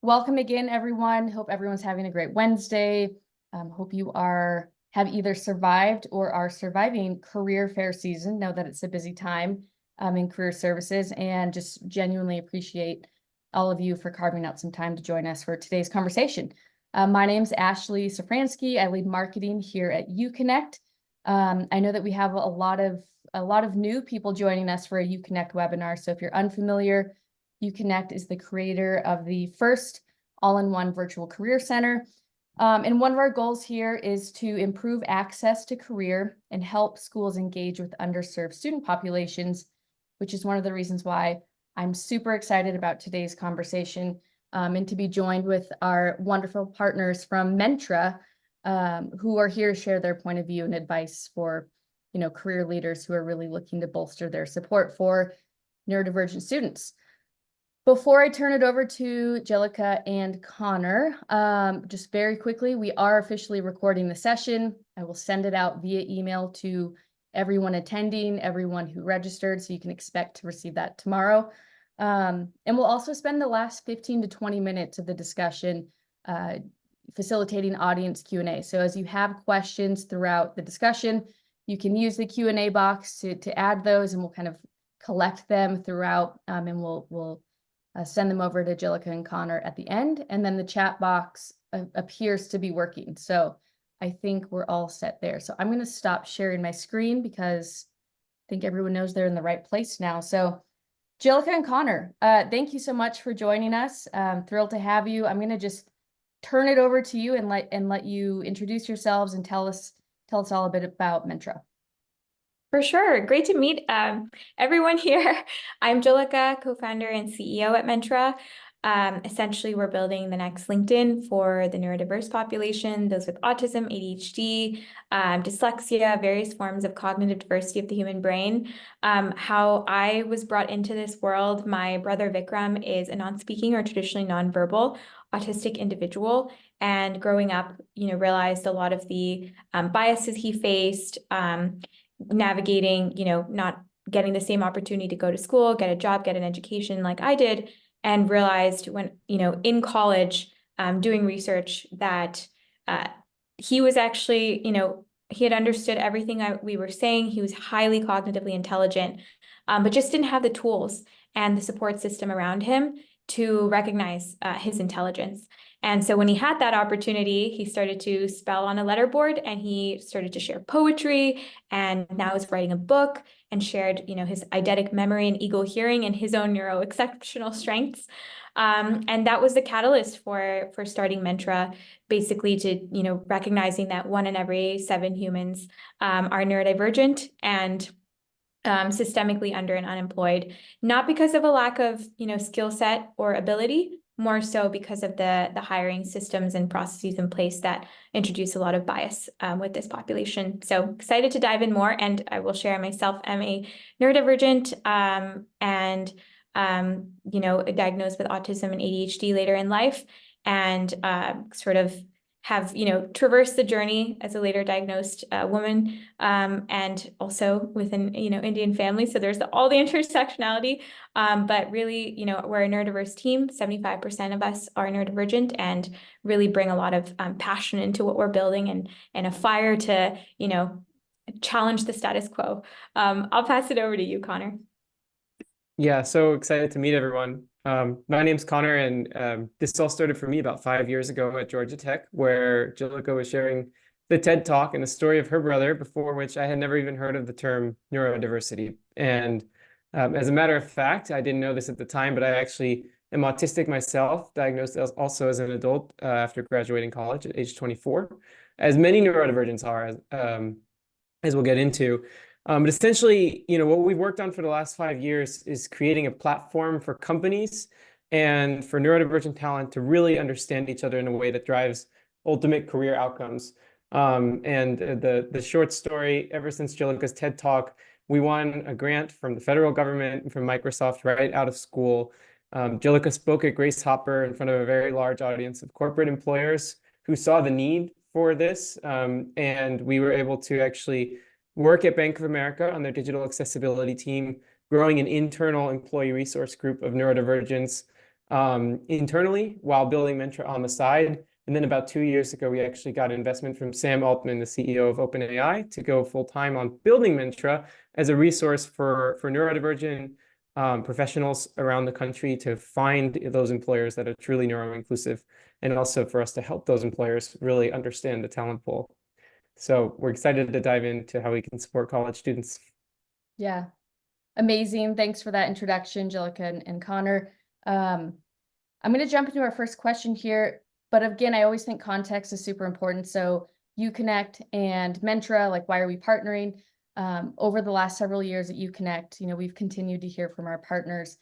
Welcome again, everyone. Hope everyone's having a great Wednesday. Hope you have either survived or are surviving career fair season. Know that it's a busy time in career services, and just genuinely appreciate all of you for carving out some time to join us for today's conversation. My name's Ashley Safransky. I lead marketing here at uConnect. I know that we have a lot of new people joining us for a uConnect webinar. So if you're unfamiliar, uConnect is the creator of the first all-in-one virtual career center. And one of our goals here is to improve access to career and help schools engage with underserved student populations, which is one of the reasons why I'm super excited about today's conversation, and to be joined with our wonderful partners from Mentra, who are here to share their point of view and advice for, career leaders who are really looking to bolster their support for neurodivergent students. Before I turn it over to Jhillika and Conner, just very quickly, we are officially recording the session. I will send it out via email to everyone attending, everyone who registered, so you can expect to receive that tomorrow. And we'll also spend the last 15 to 20 minutes of the discussion facilitating audience Q&A. So as you have questions throughout the discussion, you can use the Q&A box to add those, and we'll kind of collect them throughout, and we'll send them over to Jhillika and Conner at the end. And then the chat box appears to be working. So I think we're all set there. So I'm going to stop sharing my screen because I think everyone knows they're in the right place now. So Jhillika and Conner, thank you so much for joining us. Thrilled to have you. I'm going to just turn it over to you and let you introduce yourselves and tell us all a bit about Mentra. For sure. Great to meet everyone here. I'm Jhillika, co-founder and CEO at Mentra. Essentially, we're building the next LinkedIn for the neurodiverse population, those with autism, ADHD, dyslexia, various forms of cognitive diversity of the human brain. How I was brought into this world, my brother Vikram is a non-speaking or traditionally nonverbal autistic individual. And growing up, realized a lot of the biases he faced, navigating, not getting the same opportunity to go to school, get a job, get an education like I did, and realized when, in college, doing research that he was actually, he had understood everything we were saying. He was highly cognitively intelligent, but just didn't have the tools and the support system around him to recognize his intelligence. And so when he had that opportunity, he started to spell on a letterboard, and he started to share poetry, and now is writing a book and shared, his eidetic memory and eagle hearing and his own neuro exceptional strengths. And that was the catalyst for starting Mentra, basically to, recognizing that 1 in every 7 humans are neurodivergent and systemically under and unemployed, not because of a lack of, skill set or ability, more so because of the hiring systems and processes in place that introduce a lot of bias with this population. So excited to dive in more, and I will share myself. I'm a neurodivergent and diagnosed with autism and ADHD later in life, and sort of have, traversed the journey as a later diagnosed woman, and also with an, Indian family. So there's all the intersectionality, but really, we're a neurodiverse team. 75% of us are neurodivergent, and really bring a lot of passion into what we're building, and a fire to, challenge the status quo. I'll pass it over to you, Conner. Yeah, so excited to meet everyone. My name's Conner, and this all started for me about 5 years ago at Georgia Tech, where Jhillika was sharing the TED Talk and the story of her brother, before which I had never even heard of the term neurodiversity. And as a matter of fact, I didn't know this at the time, but I actually am autistic myself, diagnosed also as an adult after graduating college at age 24, as many neurodivergents are, as we'll get into. But essentially, what we've worked on for the last 5 years is creating a platform for companies and for neurodivergent talent to really understand each other in a way that drives ultimate career outcomes. And the short story, ever since Jhillika's TED Talk, we won a grant from the federal government and from Microsoft right out of school. Jhillika spoke at Grace Hopper in front of a very large audience of corporate employers who saw the need for this. And we were able to actually work at Bank of America on their digital accessibility team, growing an internal employee resource group of neurodivergents, internally while building Mentra on the side. And then about 2 years ago, we actually got investment from Sam Altman, the CEO of OpenAI, to go full-time on building Mentra as a resource for neurodivergent professionals around the country to find those employers that are truly neuro-inclusive, and also for us to help those employers really understand the talent pool. So we're excited to dive into how we can support college students. Yeah, amazing. Thanks for that introduction, Jhillika and Connor. I'm going to jump into our first question here. But again, I always think context is super important. So uConnect and Mentra, like, why are we partnering? Over the last several years at uConnect, we've continued to hear from our partners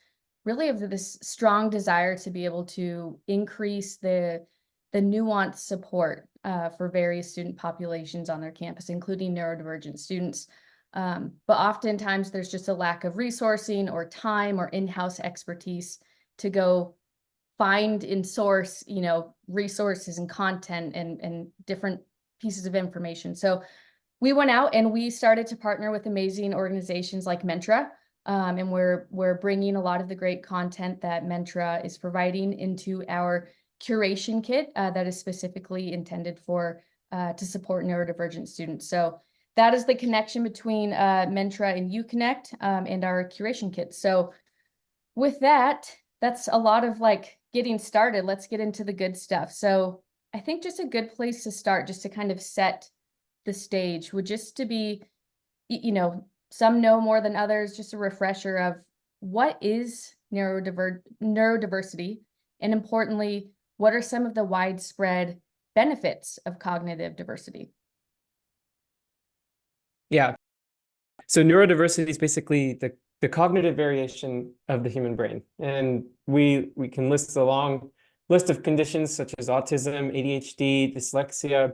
really of this strong desire to be able to increase the nuanced support for various student populations on their campus, including neurodivergent students. But oftentimes there's just a lack of resourcing or time or in-house expertise to go find and source, resources and content and different pieces of information. So we went out and we started to partner with amazing organizations like Mentra, and we're bringing a lot of the great content that Mentra is providing into our Curation Kit that is specifically intended for to support neurodivergent students. So that is the connection between Mentra and uConnect and our Curation Kit. So with that, that's a lot of getting started. Let's get into the good stuff. So I think just a good place to start, just to kind of set the stage, would just to be, some know more than others, just a refresher of what is neurodiversity, and importantly, what are some of the widespread benefits of cognitive diversity? Yeah. So neurodiversity is basically the cognitive variation of the human brain. And we can list a long list of conditions such as autism, ADHD, dyslexia,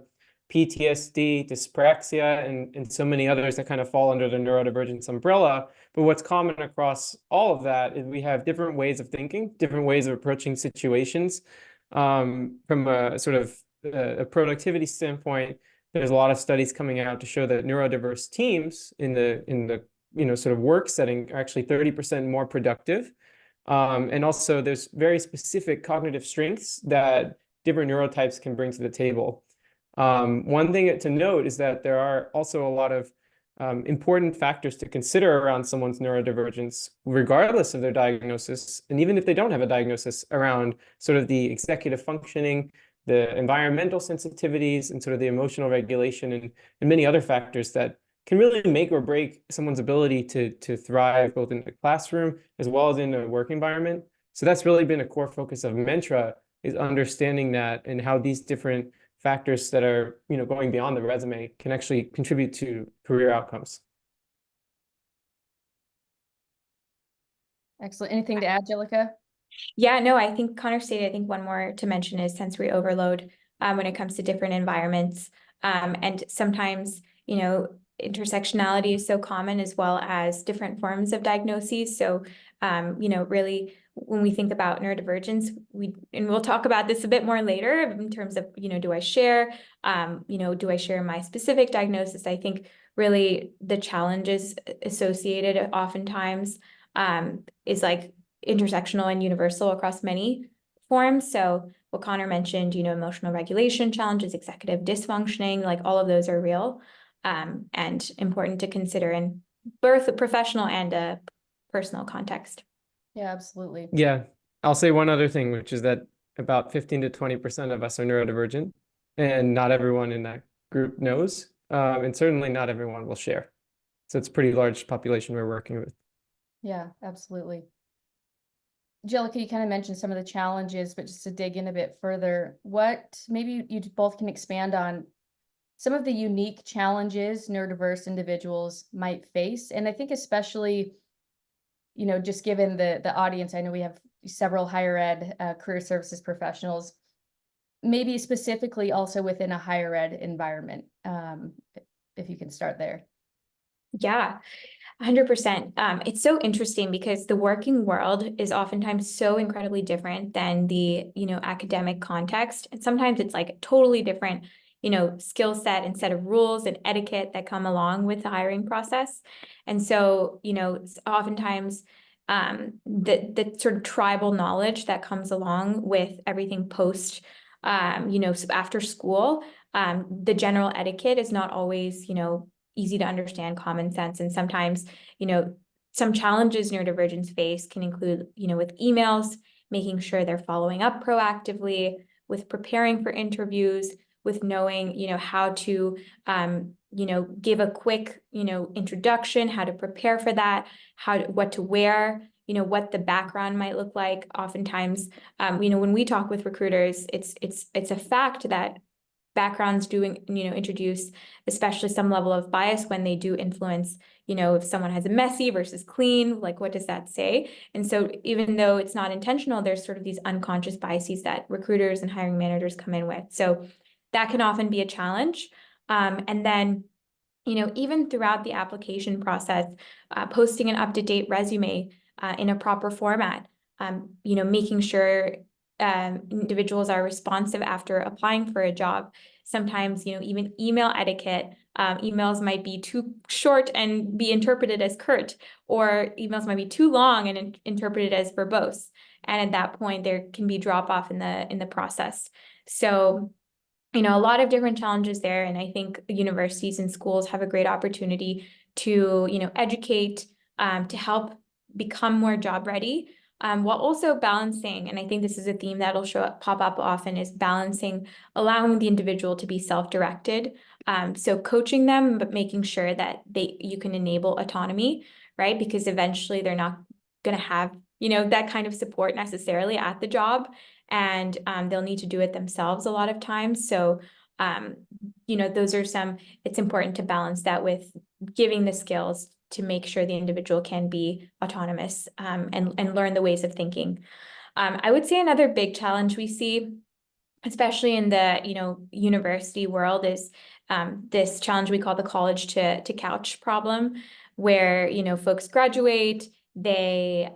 PTSD, dyspraxia, and so many others that kind of fall under the neurodivergence umbrella. But what's common across all of that is we have different ways of thinking, different ways of approaching situations. From a sort of a productivity standpoint, there's a lot of studies coming out to show that neurodiverse teams in the sort of work setting are actually 30% more productive. And also there's very specific cognitive strengths that different neurotypes can bring to the table. One thing to note is that there are also a lot of important factors to consider around someone's neurodivergence, regardless of their diagnosis, and even if they don't have a diagnosis, around sort of the executive functioning, the environmental sensitivities, and sort of the emotional regulation, and many other factors that can really make or break someone's ability to thrive both in the classroom as well as in a work environment. So that's really been a core focus of Mentra, is understanding that and how these different factors that are going beyond the resume can actually contribute to career outcomes. Excellent. Anything to add, Jhillika? Yeah, no, I think Connor stated, I think one more to mention is sensory overload when it comes to different environments. And sometimes, intersectionality is so common, as well as different forms of diagnoses. So, really, when we think about neurodivergence, we'll talk about this a bit more later in terms of, do I share, do I share my specific diagnosis? I think really the challenges associated oftentimes is intersectional and universal across many forms. So what Connor mentioned, emotional regulation challenges, executive dysfunctioning, all of those are real and important to consider in both a professional and a personal context. Yeah, absolutely. Yeah, I'll say one other thing, which is that about 15 to 20% of us are neurodivergent, and not everyone in that group knows, and certainly not everyone will share. So it's a pretty large population we're working with. Yeah, absolutely. Jhillika, you kind of mentioned some of the challenges, but just to dig in a bit further, what maybe you both can expand on some of the unique challenges neurodiverse individuals might face. And I think especially, just given the audience, I know we have several higher ed career services professionals, maybe specifically also within a higher ed environment, if you can start there. Yeah. 100%. It's so interesting because the working world is oftentimes so incredibly different than the, academic context. And sometimes it's like a totally different, skill set and set of rules and etiquette that come along with the hiring process. And so, oftentimes the sort of tribal knowledge that comes along with everything post, after school. The general etiquette is not always, easy to understand, common sense. And sometimes, some challenges neurodivergents face can include, with emails, making sure they're following up proactively, with preparing for interviews, with knowing, how to, give a quick, introduction, how to prepare for that, what to wear, what the background might look like. Oftentimes, when we talk with recruiters, it's a fact that backgrounds do, introduce especially some level of bias when they do influence, if someone has a messy versus clean, like what does that say? And so even though it's not intentional, there's sort of these unconscious biases that recruiters and hiring managers come in with. So that can often be a challenge. And then, even throughout the application process, posting an up-to-date resume in a proper format, making sure individuals are responsive after applying for a job. Sometimes, even email etiquette, emails might be too short and be interpreted as curt, or emails might be too long and interpreted as verbose. And at that point, there can be drop off in the process. So, a lot of different challenges there. And I think universities and schools have a great opportunity to, educate, to help become more job ready, while also balancing, and I think this is a theme that'll pop up often, is balancing, allowing the individual to be self-directed. So coaching them, but making sure that you can enable autonomy, right? Because eventually they're not going to have, that kind of support necessarily at the job, and they'll need to do it themselves a lot of times. So, those are it's important to balance that with giving the skills to make sure the individual can be autonomous, and learn the ways of thinking. I would say another big challenge we see, especially in the university world, is this challenge we call the college to couch problem, where folks graduate, they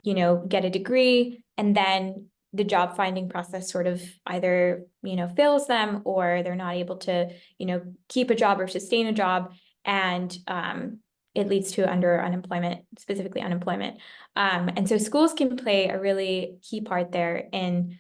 get a degree, and then the job finding process sort of either fails them, or they're not able to keep a job or sustain a job, and it leads to unemployment, specifically unemployment. And so schools can play a really key part there in,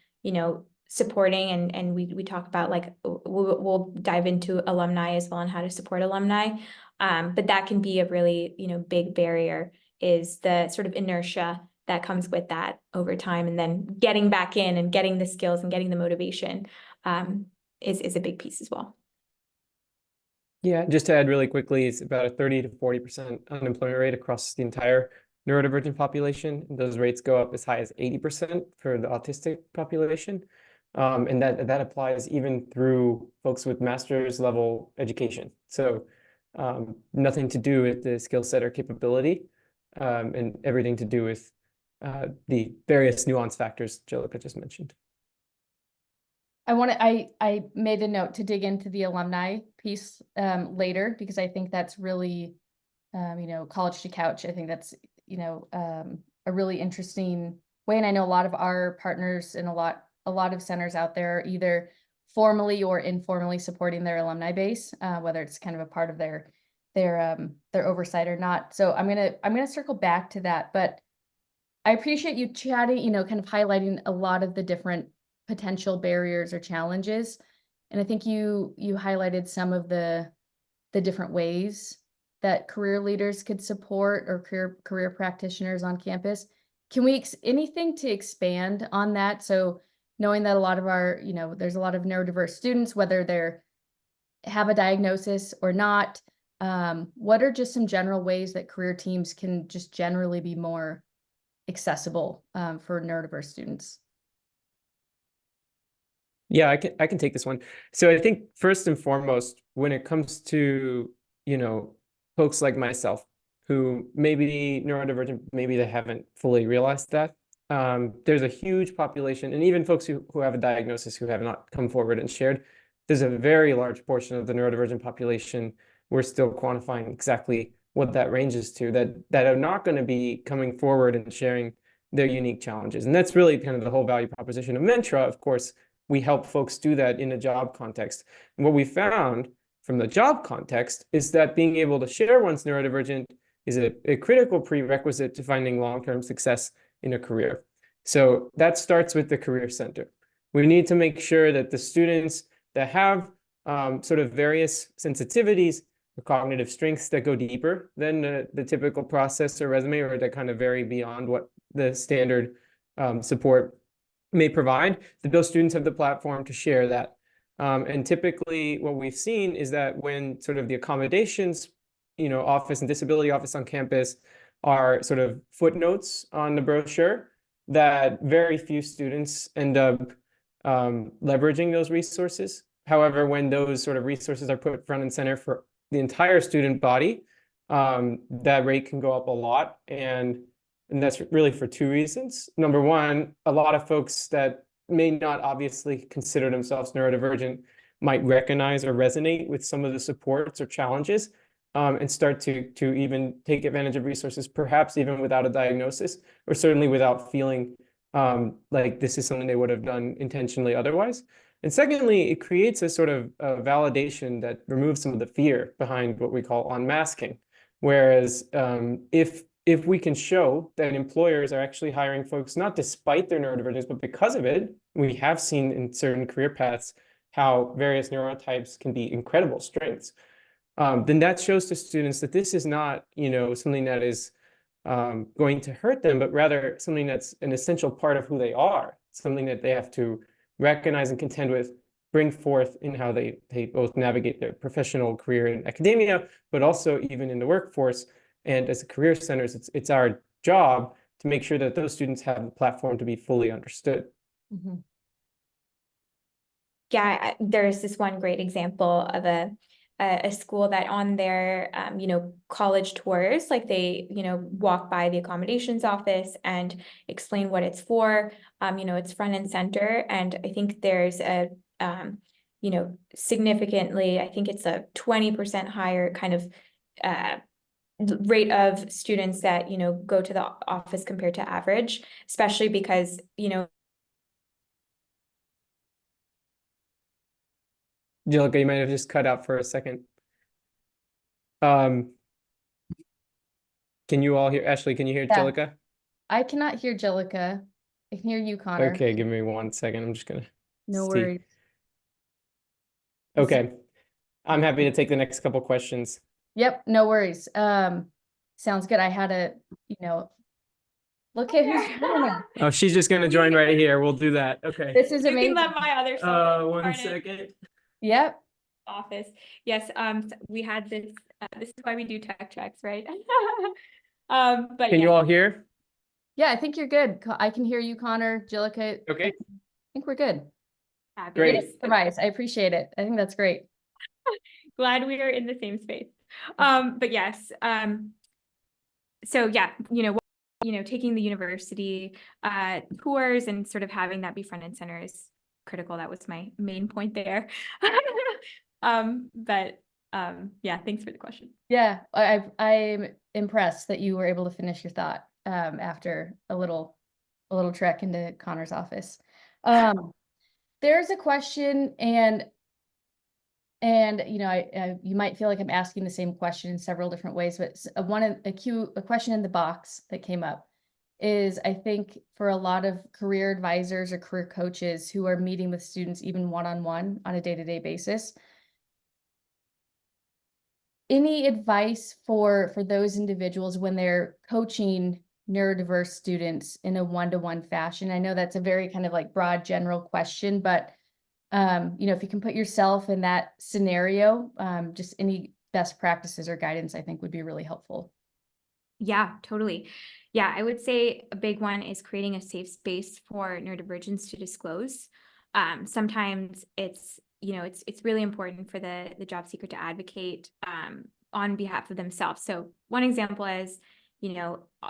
supporting, and we talk about, like, we'll dive into alumni as well and how to support alumni. But that can be a really, big barrier, is the sort of inertia that comes with that over time, and then getting back in and getting the skills and getting the motivation is a big piece as well. Yeah, just to add really quickly, it's about a 30 to 40% unemployment rate across the entire neurodivergent population. Those rates go up as high as 80% for the autistic population. And that applies even through folks with master's level education. So nothing to do with the skill set or capability, and everything to do with the various nuance factors Jhillika just mentioned. I made a note to dig into the alumni piece later, because I think that's really, college to couch. I think that's, a really interesting way. And I know a lot of our partners and a lot of centers out there are either formally or informally supporting their alumni base, whether it's kind of a part of their oversight or not. So I'm gonna circle back to that, but I appreciate you chatting, kind of highlighting a lot of the different potential barriers or challenges. And I think you highlighted some of the different ways that career leaders could support, or career practitioners on campus. Can we anything to expand on that? So knowing that a lot of our, there's a lot of neurodiverse students, whether they're have a diagnosis or not, what are just some general ways that career teams can just generally be more accessible for neurodiverse students? Yeah, I can take this one. So I think first and foremost, when it comes to, folks like myself who may be neurodivergent, maybe they haven't fully realized that, there's a huge population, and even folks who have a diagnosis who have not come forward and shared, there's a very large portion of the neurodivergent population we're still quantifying exactly what that ranges to, that are not going to be coming forward and sharing their unique challenges. And that's really kind of the whole value proposition of Mentra. Of course, we help folks do that in a job context. And what we found from the job context is that being able to share one's neurodivergent is a critical prerequisite to finding long-term success in a career. So that starts with the Career Center. We need to make sure that the students that have sort of various sensitivities or cognitive strengths that go deeper than the typical process or resume, or that kind of vary beyond what the standard support may provide, that those students have the platform to share that. And typically what we've seen is that when sort of the accommodations, office and disability office on campus are sort of footnotes on the brochure, that very few students end up leveraging those resources. However, when those sort of resources are put front and center for the entire student body, that rate can go up a lot. And that's really for two reasons. Number one, a lot of folks that may not obviously consider themselves neurodivergent might recognize or resonate with some of the supports or challenges, and start to even take advantage of resources, perhaps even without a diagnosis, or certainly without feeling like this is something they would have done intentionally otherwise. And secondly, it creates a sort of validation that removes some of the fear behind what we call unmasking. Whereas if we can show that employers are actually hiring folks not despite their neurodivergence, but because of it, we have seen in certain career paths how various neurotypes can be incredible strengths. Then that shows to students that this is not, something that is going to hurt them, but rather something that's an essential part of who they are, something that they have to recognize and contend with, bring forth in how they both navigate their professional career in academia, but also even in the workforce. And as career centers, it's our job to make sure that those students have the platform to be fully understood. Mm-hmm. Yeah, there's this one great example of a school that on their college tours, like they walk by the accommodations office and explain what it's for. It's front and center, and I think there's a significantly, I think it's a 20% higher kind of rate of students that go to the office compared to average, especially because Jhillika, you might have just cut out for a second. Can you all hear Ashley? Can you hear Yeah. Jhillika? I cannot hear Jhillika. I can hear you, Connor. Okay, give me 1 second. I'm just gonna No see. worries. Okay, I'm happy to take the next couple questions. Yep, no worries. Sounds good. I had a, look at who's joining. Oh, she's just gonna join right here. We'll do that. Okay. This is you can amazing. let my other son 1 part second. Yep. office. Yes, we had this. This is why we do tech checks, right? But Can you all hear? Yeah, I think you're good. I can hear you, Connor, Jhillika. Okay. I think we're good. fabulous. Great. Advice. I appreciate it. I think that's great. Glad we are in the same space. But yes. So yeah, taking the university tours and sort of having that be front and center is critical. That was my main point there. Yeah, thanks for the question. Yeah, I'm impressed that you were able to finish your thought after a little trek into Connor's office. There's a question, and you might feel like I'm asking the same question in several different ways, but a question in the box that came up is, I think for a lot of career advisors or career coaches who are meeting with students even one-on-one on a day-to-day basis, any advice for those individuals when they're coaching neurodiverse students in a one-to-one fashion? I know that's a very kind of like broad general question, but if you can put yourself in that scenario, just any best practices or guidance, I think would be really helpful. Yeah, totally. Yeah, I would say a big one is creating a safe space for neurodivergents to disclose. Sometimes it's really important for the job seeker to advocate on behalf of themselves. So one example is,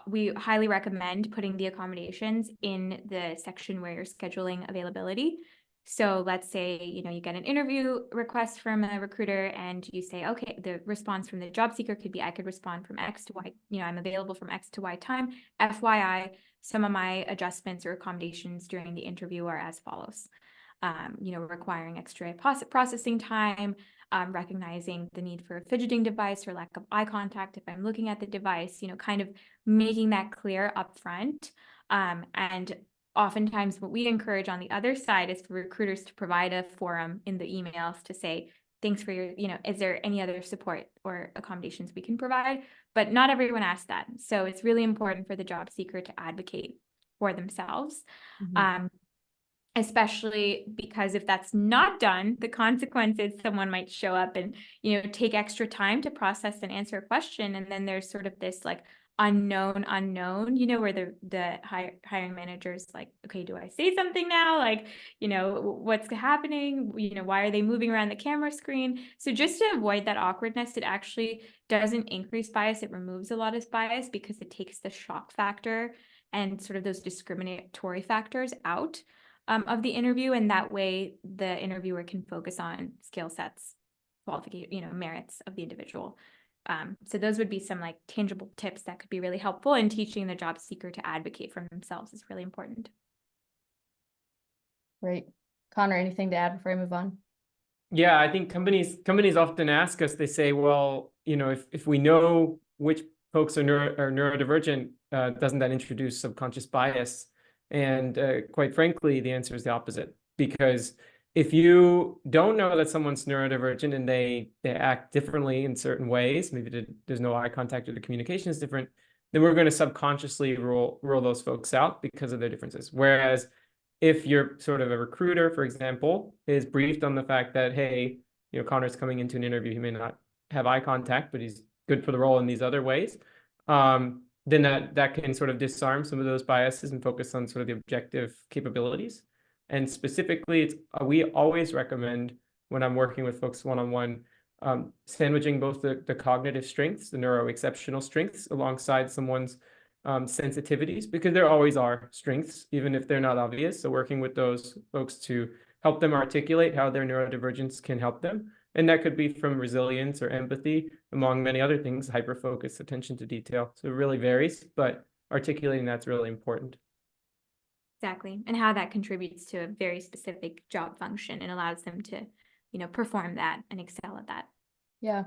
we highly recommend putting the accommodations in the section where you're scheduling availability. So let's say, you get an interview request from a recruiter and you say, okay, the response from the job seeker could be, I could respond from X to Y, I'm available from X to Y time. FYI, some of my adjustments or accommodations during the interview are as follows. requiring extra processing time, recognizing the need for a fidgeting device or lack of eye contact if I'm looking at the device, kind of making that clear upfront. And oftentimes what we encourage on the other side is for recruiters to provide a forum in the emails to say, thanks for your, is there any other support or accommodations we can provide? But not everyone asks that. So it's really important for the job seeker to advocate for themselves. Especially because if that's not done, the consequences, someone might show up and, take extra time to process and answer a question. And then there's sort of this like unknown, where the hiring manager's like, okay, do I say something now? Like, what's happening? Why are they moving around the camera screen? So just to avoid that awkwardness, it actually doesn't increase bias. It removes a lot of bias because it takes the shock factor and sort of those discriminatory factors out of the interview, and that way the interviewer can focus on skill sets, qualification, merits of the individual. So those would be some like tangible tips that could be really helpful, in teaching the job seeker to advocate for themselves is really important. Great. Conner, anything to add before I move on? Yeah, I think companies often ask us, they say, well, if we know which folks are neurodivergent, doesn't that introduce subconscious bias? And quite frankly, the answer is the opposite, because if you don't know that someone's neurodivergent and they act differently in certain ways, maybe there's no eye contact or the communication is different, then we're going to subconsciously rule those folks out because of their differences. Whereas if you're sort of a recruiter, for example, is briefed on the fact that, hey, Connor's coming into an interview, he may not have eye contact, but he's good for the role in these other ways, then that can sort of disarm some of those biases and focus on sort of the objective capabilities. And specifically, we always recommend, when I'm working with folks one-on-one, sandwiching both the cognitive strengths, the neuro-exceptional strengths, alongside someone's sensitivities, because there always are strengths, even if they're not obvious. So working with those folks to help them articulate how their neurodivergence can help them. And that could be from resilience or empathy, among many other things, hyper-focus, attention to detail. So it really varies, but articulating that's really important. Exactly. And how that contributes to a very specific job function and allows them to, perform that and excel at that. Yeah.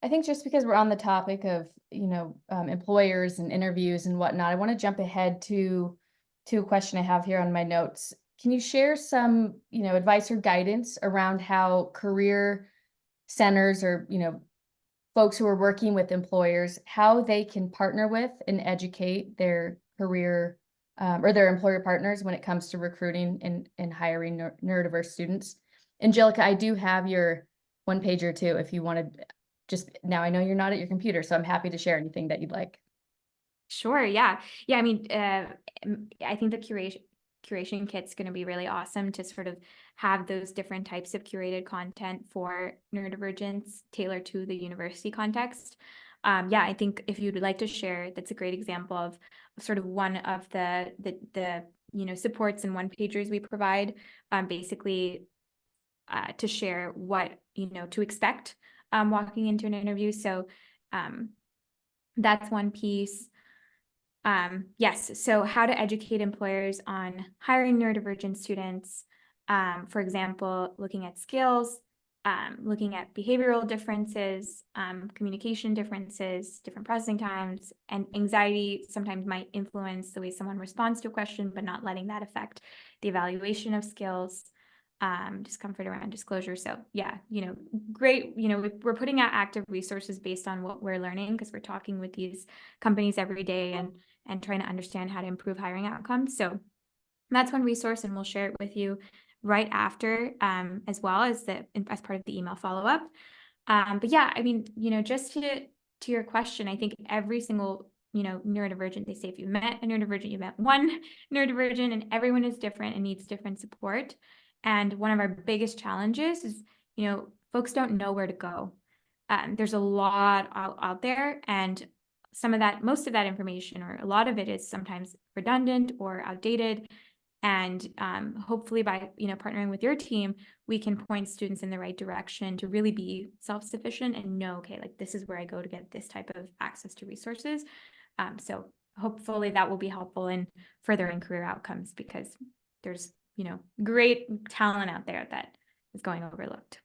I think just because we're on the topic of, employers and interviews and whatnot, I want to jump ahead to a question I have here on my notes. Can you share some, advice or guidance around how career centers or, folks who are working with employers, how they can partner with and educate their career or their employer partners when it comes to recruiting and hiring neurodiverse students? And Jhillika, I do have your one pager too, if you wanted. Just now, I know you're not at your computer, so I'm happy to share anything that you'd like. Sure. Yeah. I mean, I think the Curation Kit's going to be really awesome to sort of have those different types of curated content for neurodivergence tailored to the university context. I think if you'd like to share, that's a great example of sort of one of the supports and one-pagers we provide, basically to share what to expect walking into an interview. So that's one piece. Yes, so how to educate employers on hiring neurodivergent students. For example, looking at skills, looking at behavioral differences, communication differences, different processing times, and anxiety sometimes might influence the way someone responds to a question, but not letting that affect the evaluation of skills. Discomfort around disclosure. So yeah, great. We're putting out active resources based on what we're learning, because we're talking with these companies every day and trying to understand how to improve hiring outcomes. So that's one resource, and we'll share it with you right after, as well as as part of the email follow-up. But yeah, I mean, just to your question, I think every single neurodivergent, they say if you met a neurodivergent, you met one neurodivergent, and everyone is different and needs different support. And one of our biggest challenges is, folks don't know where to go. There's a lot out there, and most of that information, or a lot of it, is sometimes redundant or outdated. And hopefully by, partnering with your team, we can point students in the right direction to really be self-sufficient and know, okay, like this is where I go to get this type of access to resources. So hopefully that will be helpful in furthering career outcomes, because there's great talent out there that is going overlooked.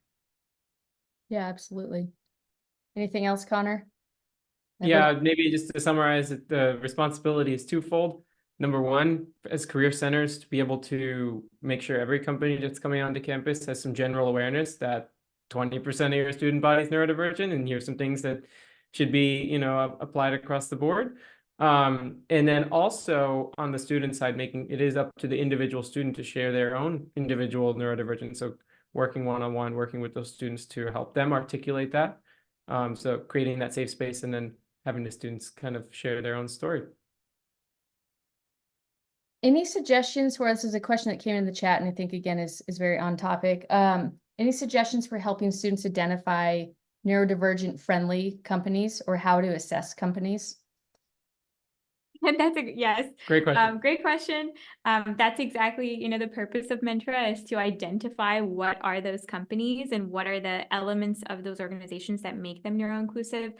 Yeah, absolutely. Anything else, Connor? Yeah, maybe just to summarize it, the responsibility is twofold. Number one, as career centers, to be able to make sure every company that's coming onto campus has some general awareness that 20% of your student body is neurodivergent, and here's some things that should be, applied across the board. And then also on the student side, making it is up to the individual student to share their own individual neurodivergence. So working one-on-one, working with those students to help them articulate that. So creating that safe space and then having the students kind of share their own story. Any suggestions for this is a question that came in the chat, and I think again is very on topic. Any suggestions for helping students identify neurodivergent friendly companies or how to assess companies? Yes. Great question. Great question. That's exactly, the purpose of Mentra is to identify what are those companies and what are the elements of those organizations that make them neuro-inclusive.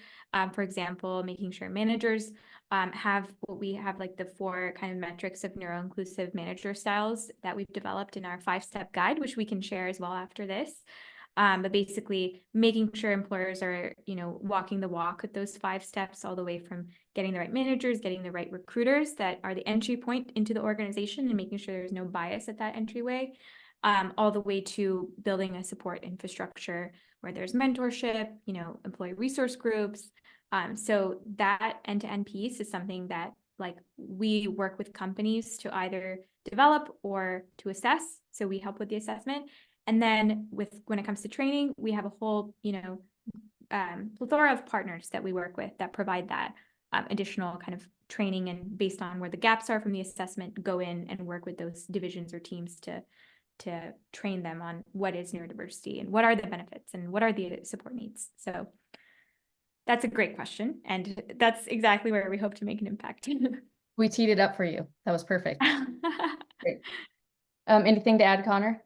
For example, making sure managers have what we have, like the 4 kind of metrics of neuro-inclusive manager styles that we've developed in our 5-step guide, which we can share as well after this. But basically making sure employers are, walking the walk with those 5 steps, all the way from getting the right managers, getting the right recruiters that are the entry point into the organization, and making sure there's no bias at that entryway, all the way to building a support infrastructure where there's mentorship, employee resource groups. So that end-to-end piece is something that we work with companies to either develop or to assess. So we help with the assessment. And then when it comes to training, we have a whole, plethora of partners that we work with that provide that additional kind of training, and based on where the gaps are from the assessment, go in and work with those divisions or teams to train them on what is neurodiversity and what are the benefits and what are the support needs. So that's a great question. And that's exactly where we hope to make an impact. We teed it up for you. That was perfect. Great. Anything to add, Connor?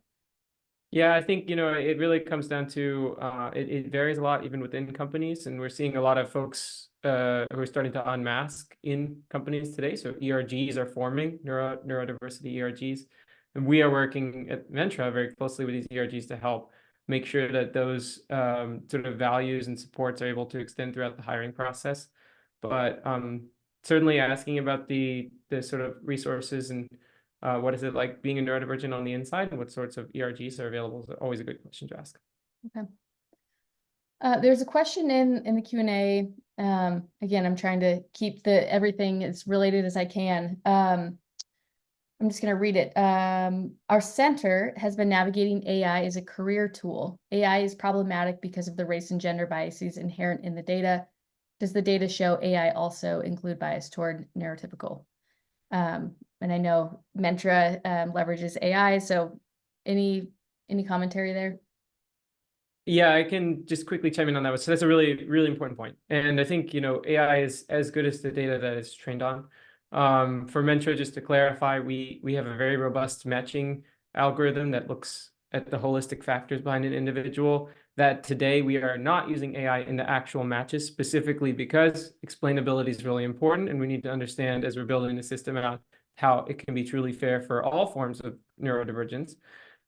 Yeah, I think, it really comes down to, it varies a lot even within companies, and we're seeing a lot of folks who are starting to unmask in companies today. So ERGs are forming, neurodiversity ERGs, and we are working at Mentra very closely with these ERGs to help make sure that those sort of values and supports are able to extend throughout the hiring process. But certainly asking about the sort of resources and what is it like being a neurodivergent on the inside, and what sorts of ERGs are available is always a good question to ask. Okay. There's a question in the Q&A. Again, I'm trying to keep everything as related as I can. I'm just going to read it. Our center has been navigating AI as a career tool. AI is problematic because of the race and gender biases inherent in the data. Does the data show AI also include bias toward neurotypical? And I know Mentra leverages AI, so any commentary there? Yeah, I can just quickly chime in on that. So that's a really, really important point. And I think, AI is as good as the data that it's trained on. For Mentra, just to clarify, we have a very robust matching algorithm that looks at the holistic factors behind an individual, that today we are not using AI in the actual matches, specifically because explainability is really important, and we need to understand, as we're building the system out, how it can be truly fair for all forms of neurodivergence.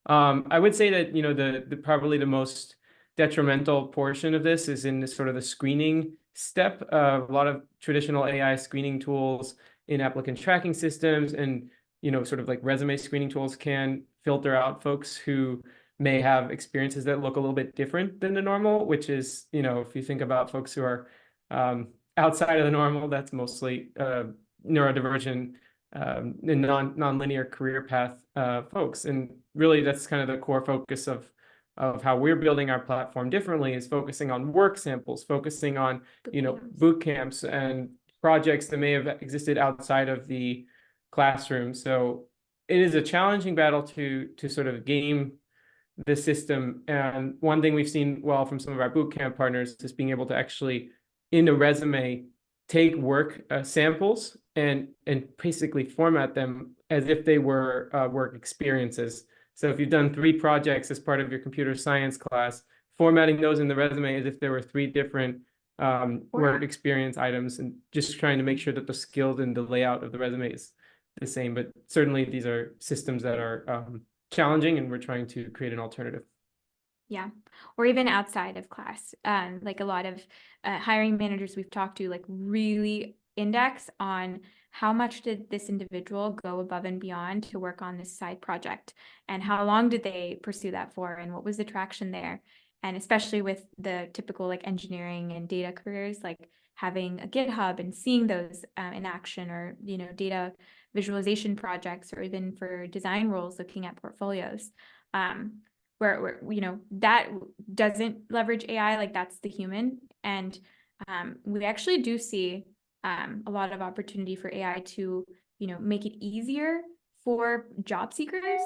I would say that, the probably the most detrimental portion of this is in the sort of the screening step. A lot of traditional AI screening tools in applicant tracking systems and, sort of like resume screening tools can filter out folks who may have experiences that look a little bit different than the normal, which is, if you think about folks who are outside of the normal, that's mostly neurodivergent and non-linear career path folks. And really, that's kind of the core focus of how we're building our platform differently, is focusing on work samples, focusing on, boot camps and projects that may have existed outside of the classroom. So it is a challenging battle to sort of game the system. And one thing we've seen well from some of our bootcamp partners is being able to actually, in the resume, take work samples and basically format them as if they were work experiences. So if you've done 3 projects as part of your computer science class, formatting those in the resume as if there were 3 different work experience items, and just trying to make sure that the skills and the layout of the resume is the same. But certainly these are systems that are challenging, and we're trying to create an alternative. Yeah, or even outside of class. Like a lot of hiring managers we've talked to, like really index on how much did this individual go above and beyond to work on this side project, and how long did they pursue that for, and what was the traction there. And especially with the typical like engineering and data careers, like having a GitHub and seeing those in action, or data visualization projects, or even for design roles, looking at portfolios. Where that doesn't leverage AI, like that's the human. And we actually do see a lot of opportunity for AI to make it easier for job seekers.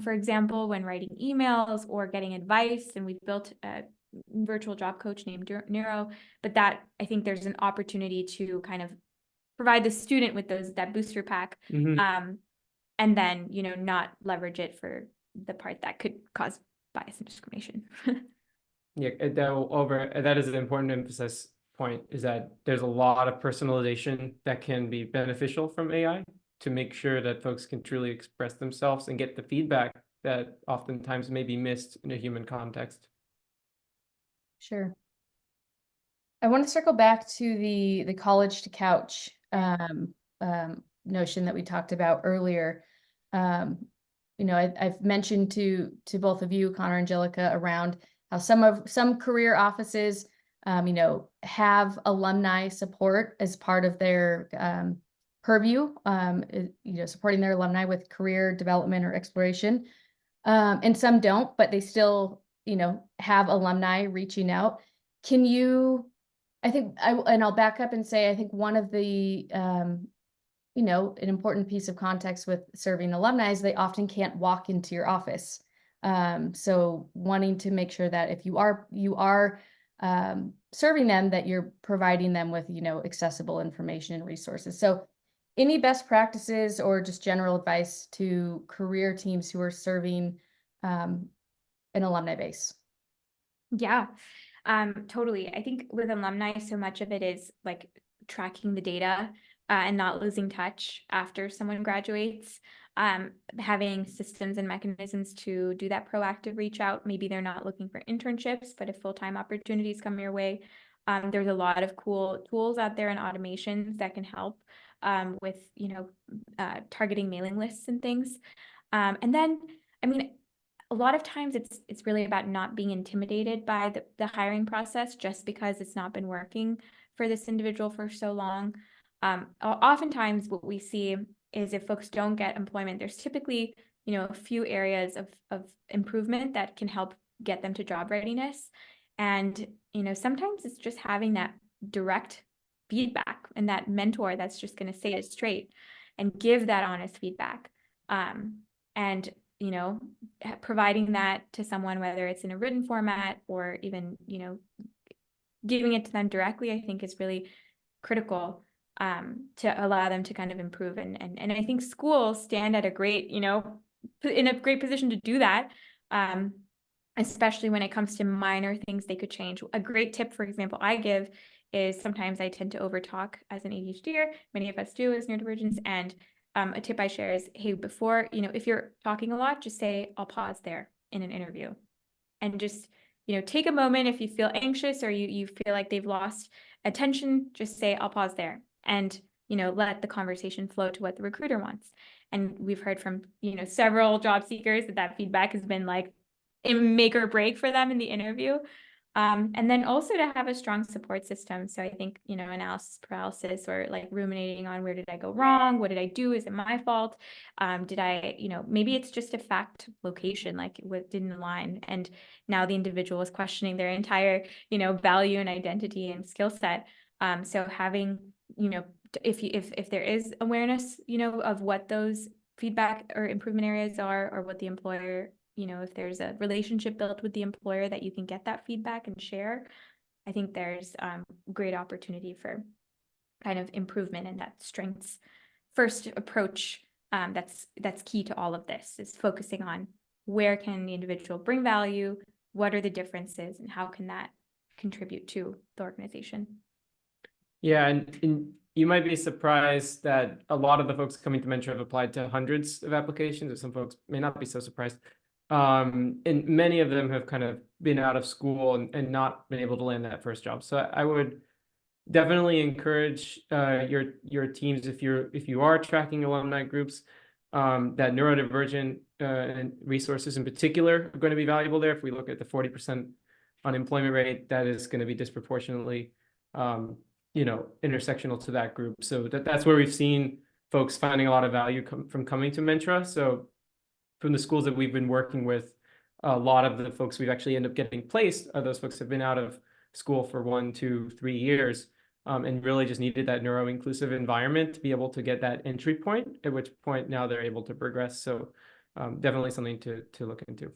For example, when writing emails or getting advice, and we've built a virtual job coach named Neuro, but that I think there's an opportunity to kind of provide the student with that booster pack, and then not leverage it for the part that could cause bias and discrimination. Yeah, that is an important emphasis point, is that there's a lot of personalization that can be beneficial from AI to make sure that folks can truly express themselves and get the feedback that oftentimes may be missed in a human context. Sure. I want to circle back to the college to couch notion that we talked about earlier. I've mentioned to both of you, Connor and Jhillika, around how some career offices, have alumni support as part of their purview, supporting their alumni with career development or exploration. And some don't, but they still, have alumni reaching out. I'll back up and say, I think one of the, an important piece of context with serving alumni is they often can't walk into your office. So wanting to make sure that if you are serving them, that you're providing them with, accessible information and resources. So any best practices or just general advice to career teams who are serving an alumni base? Yeah, totally. I think with alumni, so much of it is like tracking the data and not losing touch after someone graduates. Having systems and mechanisms to do that proactive reach out. Maybe they're not looking for internships, but if full-time opportunities come your way, there's a lot of cool tools out there and automations that can help with, targeting mailing lists and things. And then, I mean, a lot of times it's really about not being intimidated by the hiring process just because it's not been working for this individual for so long. Oftentimes what we see is if folks don't get employment, there's typically, a few areas of improvement that can help get them to job readiness. And, sometimes it's just having that direct feedback and that mentor that's just going to say it straight and give that honest feedback. And providing that to someone, whether it's in a written format or even, giving it to them directly, I think is really critical to allow them to kind of improve. And I think schools stand at a great, in a great position to do that, especially when it comes to minor things they could change. A great tip, for example, I give is sometimes I tend to overtalk as an ADHDer. Many of us do as neurodivergents. And a tip I share is, hey, before, if you're talking a lot, just say, I'll pause there in an interview. And just, take a moment. If you feel anxious or you feel like they've lost attention, just say, I'll pause there. And, let the conversation flow to what the recruiter wants. And we've heard from, several job seekers that feedback has been like a make or break for them in the interview. And then also to have a strong support system. So I think, analysis paralysis, or like ruminating on where did I go wrong? What did I do? Is it my fault? Did I, maybe it's just a fact location, like what didn't align. And now the individual is questioning their entire, value and identity and skill set. So having, if there is awareness, of what those feedback or improvement areas are, or what the employer, if there's a relationship built with the employer that you can get that feedback and share, I think there's great opportunity for kind of improvement in that strengths first approach. That's key to all of this, is focusing on where can the individual bring value, what are the differences, and how can that contribute to the organization. Yeah, and you might be surprised that a lot of the folks coming to Mentra have applied to hundreds of applications, or some folks may not be so surprised. And many of them have kind of been out of school and not been able to land that first job. So I would definitely encourage your teams, if you are tracking alumni groups, that neurodivergent and resources in particular are going to be valuable there. If we look at the 40% unemployment rate, that is going to be disproportionately intersectional to that group. So that's where we've seen folks finding a lot of value from coming to Mentra. So from the schools that we've been working with, a lot of the folks we've actually ended up getting placed are those folks who have been out of school for 1, 2, 3 years, and really just needed that neuro-inclusive environment to be able to get that entry point, at which point now they're able to progress. So definitely something to look into.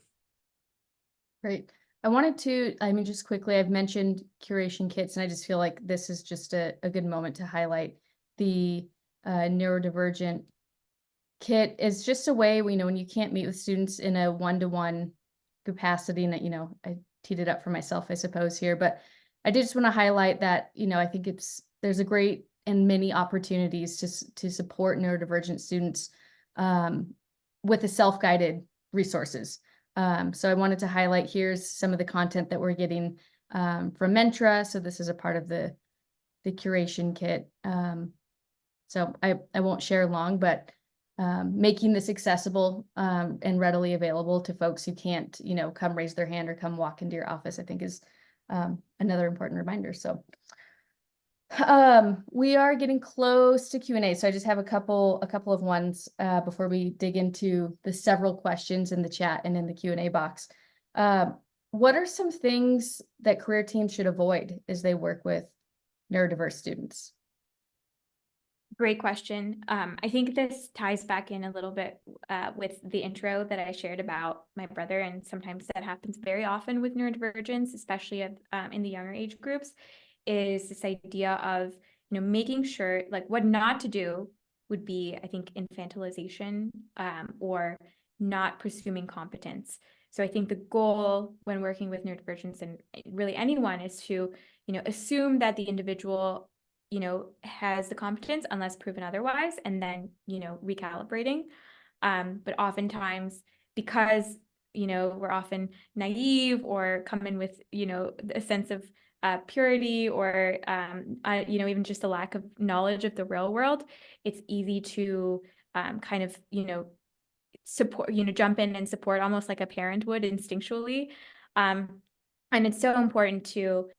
Great. I wanted to, just quickly, I've mentioned curation kits, and I just feel like this is just a good moment to highlight the neurodivergent kit. Is just a way when you can't meet with students in a one-to-one capacity, and that, I teed it up for myself, I suppose, here, but I did just want to highlight that, I think there's a great and many opportunities to support neurodivergent students with the self-guided resources. So I wanted to highlight, here's some of the content that we're getting from Mentra. So this is a part of the curation kit. So I won't share long, but making this accessible and readily available to folks who can't, come raise their hand or come walk into your office, I think is another important reminder. So we are getting close to Q&A. So I just have a couple of ones before we dig into the several questions in the chat and in the Q&A box. What are some things that career teams should avoid as they work with neurodiverse students? Great question. I think this ties back in a little bit with the intro that I shared about my brother, and sometimes that happens very often with neurodivergence, especially in the younger age groups, is this idea of making sure, like, what not to do would be, I think, infantilization or not presuming competence. So I think the goal when working with neurodivergence, and really anyone, is to assume that the individual has the competence unless proven otherwise, and then, recalibrating. But oftentimes, because, we're often naive or come in with, a sense of purity or, even just a lack of knowledge of the real world, it's easy to kind of, support, jump in and support almost like a parent would instinctually. And it's so important to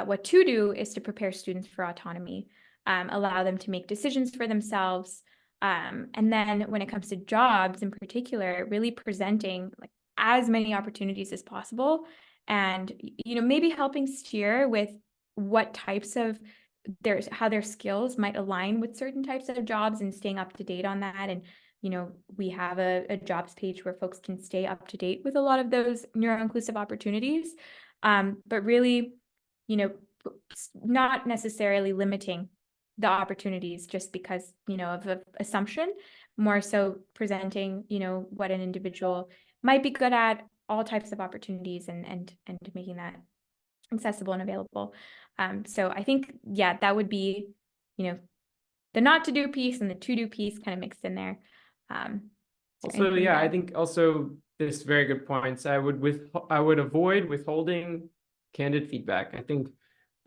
what to do is to prepare students for autonomy, allow them to make decisions for themselves. And then when it comes to jobs in particular, really presenting like as many opportunities as possible, and maybe helping steer with what types of how their skills might align with certain types of jobs, and staying up to date on that. And we have a jobs page where folks can stay up to date with a lot of those neuro-inclusive opportunities, but really not necessarily limiting the opportunities just because, of an assumption, more so presenting, what an individual might be good at, all types of opportunities, and making that accessible and available. So I think, yeah, that would be, the not to do piece and the to do piece kind of mixed in there. Also, yeah, I think also this very good points. I would avoid withholding candid feedback. I think,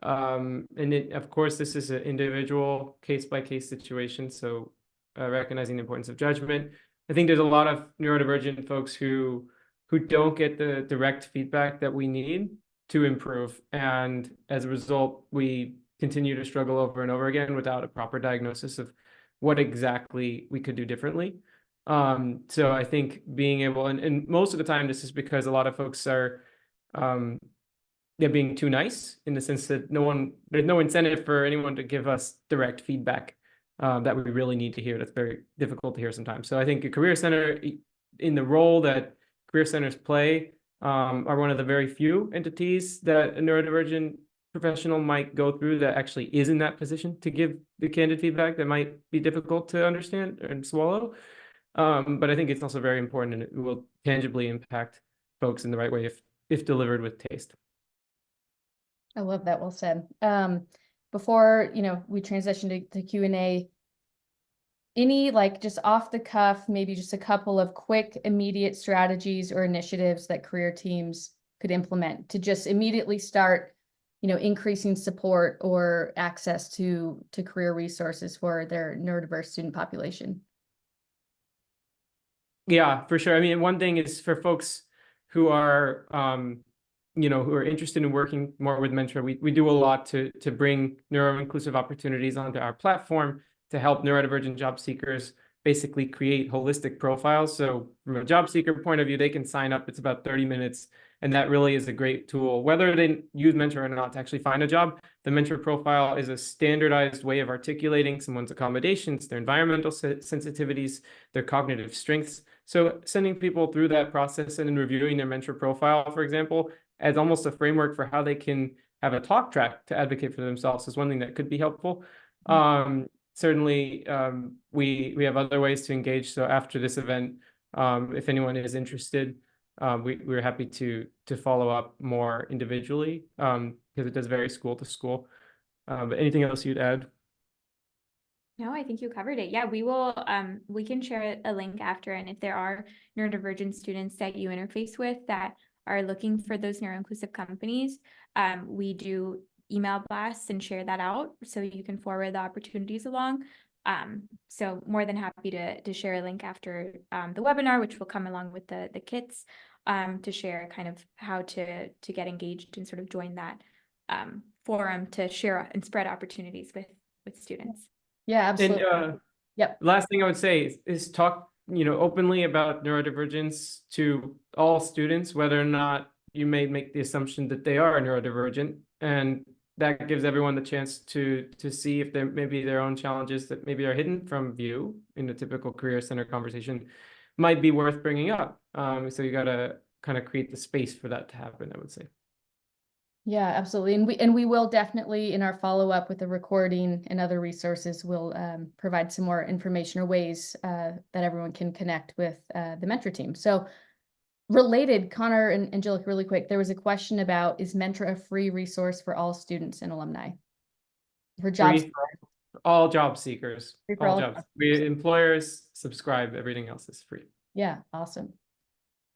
and of course, this is an individual case-by-case situation, so recognizing the importance of judgment. I think there's a lot of neurodivergent folks who don't get the direct feedback that we need to improve, and as a result, we continue to struggle over and over again without a proper diagnosis of what exactly we could do differently. So I think being able, and most of the time, this is because a lot of folks are they're being too nice, in the sense that there's no incentive for anyone to give us direct feedback that we really need to hear. That's very difficult to hear sometimes. So I think a career center, in the role that career centers play, are one of the very few entities that a neurodivergent professional might go through that actually is in that position to give the candid feedback that might be difficult to understand and swallow. But I think it's also very important, and it will tangibly impact folks in the right way if delivered with taste. I love that. Well said. before, we transition to Q&A, any like just off the cuff, maybe just a couple of quick, immediate strategies or initiatives that career teams could implement to just immediately start, increasing support or access to career resources for their neurodiverse student population? Yeah, for sure. I mean, one thing is for folks who are, who are interested in working more with Mentra, we do a lot to bring neuro-inclusive opportunities onto our platform to help neurodivergent job seekers basically create holistic profiles. So from a job seeker point of view, they can sign up. It's about 30 minutes. And that really is a great tool, whether they use Mentra or not, to actually find a job. The Mentra profile is a standardized way of articulating someone's accommodations, their environmental sensitivities, their cognitive strengths. So sending people through that process and then reviewing their Mentra profile, for example, as almost a framework for how they can have a talk track to advocate for themselves is one thing that could be helpful. Certainly, we have other ways to engage. So after this event, if anyone is interested, we're happy to follow up more individually because it does vary school to school. But anything else you'd add? No, I think you covered it. Yeah, we will, we can share a link after. And if there are neurodivergent students that you interface with that are looking for those neuro-inclusive companies, we do email blasts and share that out so you can forward the opportunities along. So more than happy to share a link after the webinar, which will come along with the kits, to share kind of how to get engaged and sort of join that forum to share and spread opportunities with students. Yeah, absolutely. And Yep. last thing I would say is talk, openly about neurodivergence to all students, whether or not you may make the assumption that they are neurodivergent, and that gives everyone the chance to see if there may be their own challenges that maybe are hidden from view in the typical career center conversation might be worth bringing up. So you got to kind of create the space for that to happen, I would say. Yeah, absolutely. And we will definitely, in our follow-up with the recording and other resources, we'll provide some more information or ways that everyone can connect with the Mentra team. So related, Connor and Jhillika, really quick, there was a question about, is Mentra a free resource for all students and alumni? For jobs? Free for all job seekers, Free for all all jobs. job We employers subscribe, everything else is free. Yeah, awesome.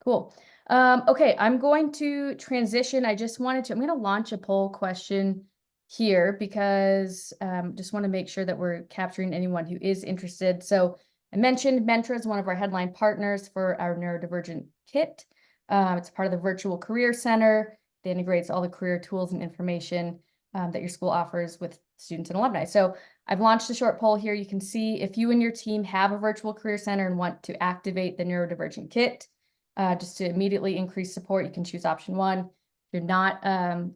Cool. Okay, I'm going to transition. I'm going to launch a poll question here because just want to make sure that we're capturing anyone who is interested. So I mentioned Mentra is one of our headline partners for our Neurodivergent Kit. It's part of the Virtual Career Center that integrates all the career tools and information that your school offers with students and alumni. So I've launched a short poll here. You can see if you and your team have a Virtual Career Center and want to activate the Neurodivergent Kit, just to immediately increase support, you can choose option 1. If you're not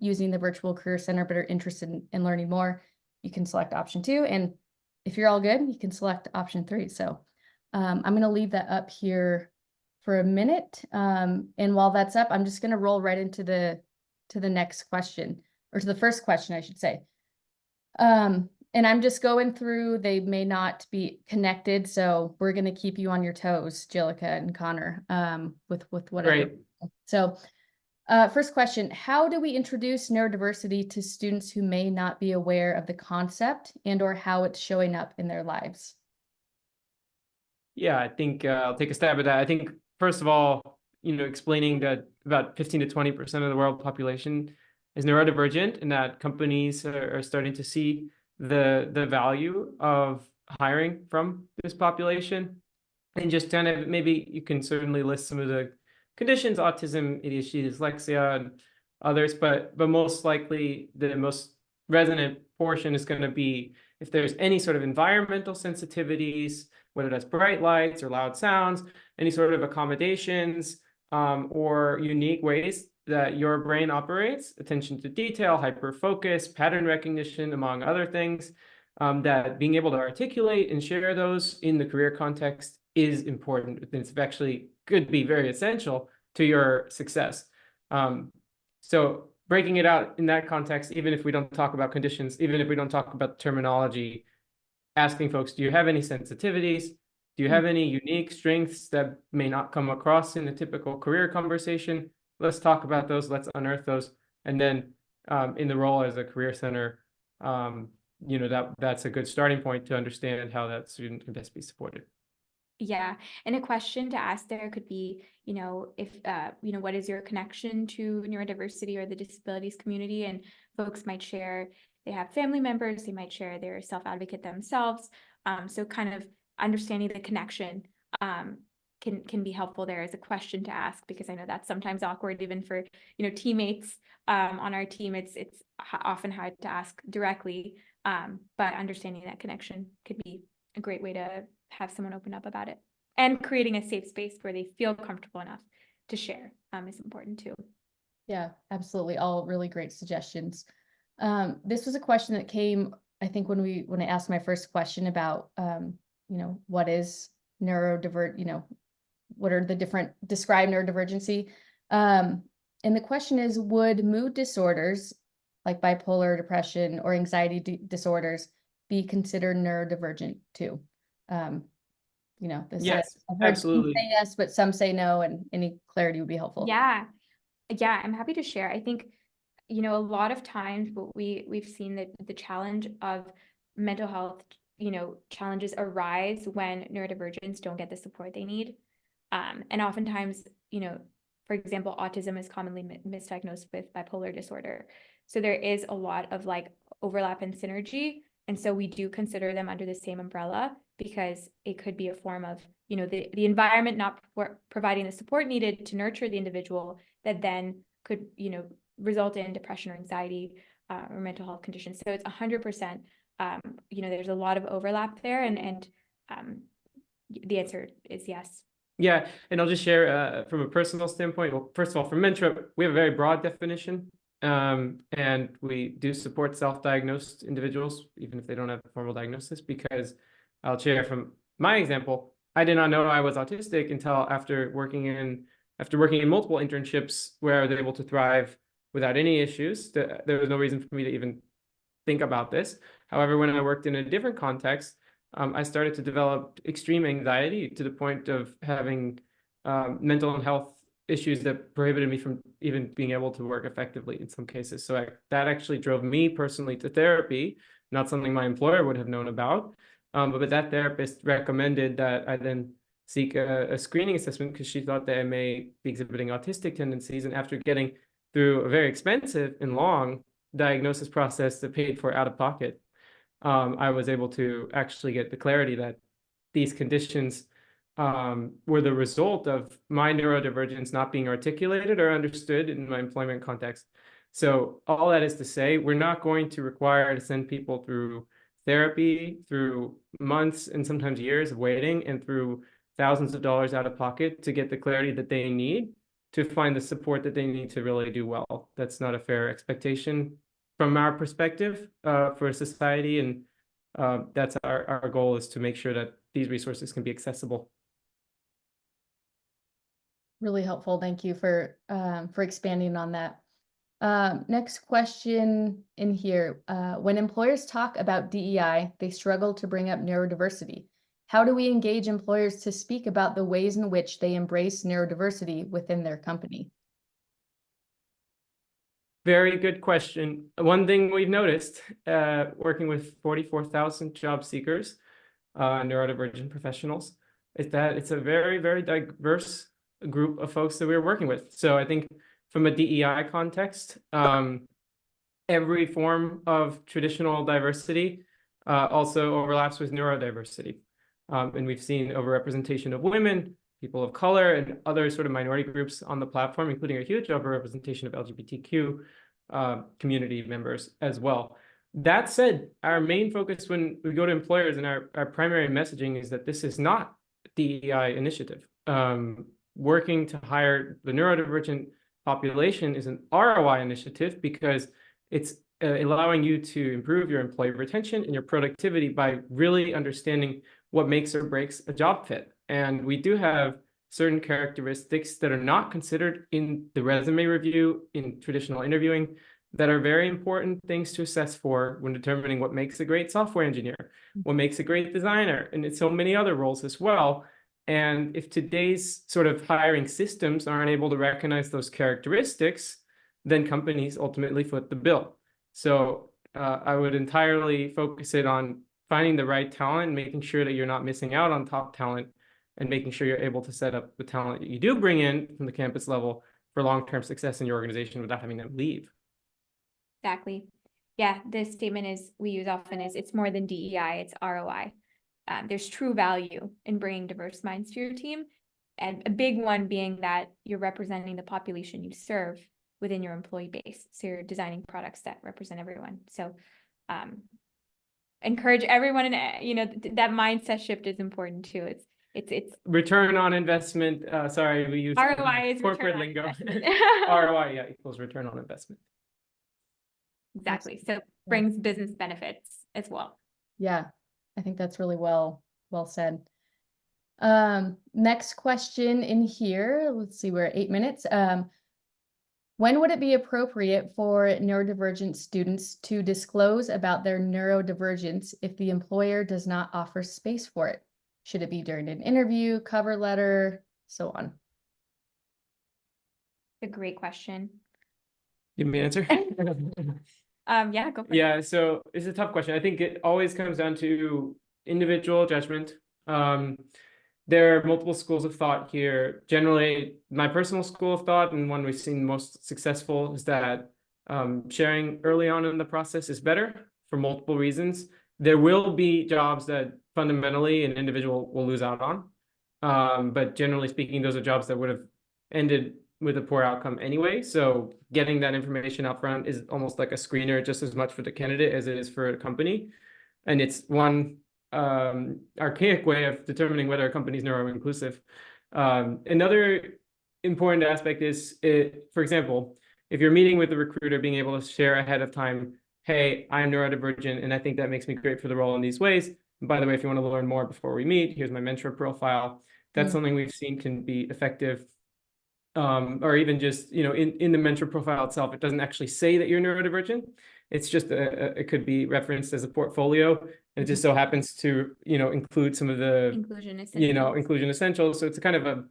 using the Virtual Career Center but are interested in learning more, you can select option 2. And if you're all good, you can select option 3. So I'm going to leave that up here for a minute. And while that's up, I'm just going to roll right into the next question, or to the first question, I should say. And I'm just going through, they may not be connected, so we're going to keep you on your toes, Jhillika and Connor, with whatever. Great. So first question, how do we introduce neurodiversity to students who may not be aware of the concept and or how it's showing up in their lives? Yeah, I think I'll take a stab at that. I think, first of all, explaining that about 15 to 20% of the world population is neurodivergent, and that companies are starting to see the value of hiring from this population. And just kind of, maybe you can certainly list some of the conditions: autism, ADHD, dyslexia, and others, but most likely the most resonant portion is going to be if there's any sort of environmental sensitivities, whether that's bright lights or loud sounds, any sort of accommodations, or unique ways that your brain operates, attention to detail, hyperfocus, pattern recognition, among other things, that being able to articulate and share those in the career context is important. It's actually could be very essential to your success. So breaking it out in that context, even if we don't talk about conditions, even if we don't talk about terminology, asking folks, do you have any sensitivities? Do you have any unique strengths that may not come across in a typical career conversation? Let's talk about those. Let's unearth those. And then in the role as a career center, that's a good starting point to understand how that student can best be supported. Yeah, and a question to ask there could be, if, what is your connection to neurodiversity or the disabilities community? And folks might share, they have family members, they might share their self-advocate themselves. So kind of understanding the connection can be helpful there as a question to ask, because I know that's sometimes awkward even for, teammates on our team. It's often hard to ask directly, but understanding that connection could be a great way to have someone open up about it, and creating a safe space where they feel comfortable enough to share is important too. Yeah, absolutely. All really great suggestions. This was a question that came, I think, when I asked my first question about, what is neurodivergent, what are the different describe neurodivergency? And the question is, would mood disorders like bipolar depression or anxiety disorders be considered neurodivergent too? Yes, I've heard some absolutely. say yes, but some say no, and any clarity would be helpful. Yeah, I'm happy to share. I think, a lot of times what we've seen that the challenge of mental health, challenges arise when neurodivergents don't get the support they need. And oftentimes, for example, autism is commonly misdiagnosed with bipolar disorder. So there is a lot of like overlap and synergy. And so we do consider them under the same umbrella, because it could be a form of, the environment not providing the support needed to nurture the individual that then could, result in depression or anxiety or mental health conditions. So it's 100%, there's a lot of overlap there, and the answer is yes. Yeah, and I'll just share from a personal standpoint. Well, first of all, for Mentra, we have a very broad definition, and we do support self-diagnosed individuals, even if they don't have a formal diagnosis, because I'll share from my example. I did not know I was autistic until after working in multiple internships where I was able to thrive without any issues. There was no reason for me to even think about this. However, when I worked in a different context, I started to develop extreme anxiety to the point of having mental health issues that prohibited me from even being able to work effectively in some cases. So that actually drove me personally to therapy, not something my employer would have known about. But that therapist recommended that I then seek a screening assessment because she thought that I may be exhibiting autistic tendencies. And after getting through a very expensive and long diagnosis process that paid for out of pocket, I was able to actually get the clarity that these conditions were the result of my neurodivergence not being articulated or understood in my employment context. So all that is to say, we're not going to require to send people through therapy, through months and sometimes years of waiting, and through thousands of dollars out of pocket to get the clarity that they need to find the support that they need to really do well. That's not a fair expectation from our perspective for society, and that's our goal, is to make sure that these resources can be accessible. Really helpful. Thank you for expanding on that. Next question in here. When employers talk about DEI, they struggle to bring up neurodiversity. How do we engage employers to speak about the ways in which they embrace neurodiversity within their company? Very good question. One thing we've noticed, working with 44,000 job seekers, neurodivergent professionals, is that it's a very, very diverse group of folks that we're working with. So I think from a DEI context, every form of traditional diversity also overlaps with neurodiversity. And we've seen overrepresentation of women, people of color, and other sort of minority groups on the platform, including a huge overrepresentation of LGBTQ community members as well. That said, our main focus when we go to employers and our primary messaging is that this is not a DEI initiative. Working to hire the neurodivergent population is an ROI initiative, because it's allowing you to improve your employee retention and your productivity by really understanding what makes or breaks a job fit. And we do have certain characteristics that are not considered in the resume review in traditional interviewing that are very important things to assess for when determining what makes a great software engineer, what makes a great designer, and so many other roles as well. And if today's sort of hiring systems aren't able to recognize those characteristics, then companies ultimately foot the bill. So I would entirely focus it on finding the right talent, making sure that you're not missing out on top talent, and making sure you're able to set up the talent that you do bring in from the campus level for long-term success in your organization without having them leave. Exactly. Yeah, this statement we use often is it's more than DEI, it's ROI. There's true value in bringing diverse minds to your team. And a big one being that you're representing the population you serve within your employee base. So you're designing products that represent everyone. So encourage everyone, and that mindset shift is important too. It's return on investment. Sorry, we use ROI is corporate return on lingo. investment. ROI, yeah, equals return on investment. Exactly. So brings business benefits as well. Yeah, I think that's really well said. Next question in here. Let's see, we're at 8 minutes. When would it be appropriate for neurodivergent students to disclose about their neurodivergence if the employer does not offer space for it? Should it be during an interview, cover letter, so on? A great question. Give me an answer. Yeah, go for it. Yeah, so it's a tough question. I think it always comes down to individual judgment. There are multiple schools of thought here. Generally, my personal school of thought, and one we've seen most successful, is that sharing early on in the process is better for multiple reasons. There will be jobs that fundamentally an individual will lose out on. But generally speaking, those are jobs that would have ended with a poor outcome anyway. So getting that information up front is almost like a screener just as much for the candidate as it is for a company. And it's one archaic way of determining whether a company is neuro-inclusive. Another important aspect is, for example, if you're meeting with a recruiter, being able to share ahead of time, hey, I'm neurodivergent, and I think that makes me great for the role in these ways. And by the way, if you want to learn more before we meet, here's my Mentra profile. That's something we've seen can be effective. Or even just, in the Mentra profile itself, it doesn't actually say that you're neurodivergent. It's just it could be referenced as a portfolio. And it just so happens to, include some of the Inclusion essentials. Inclusion essentials. So it's kind of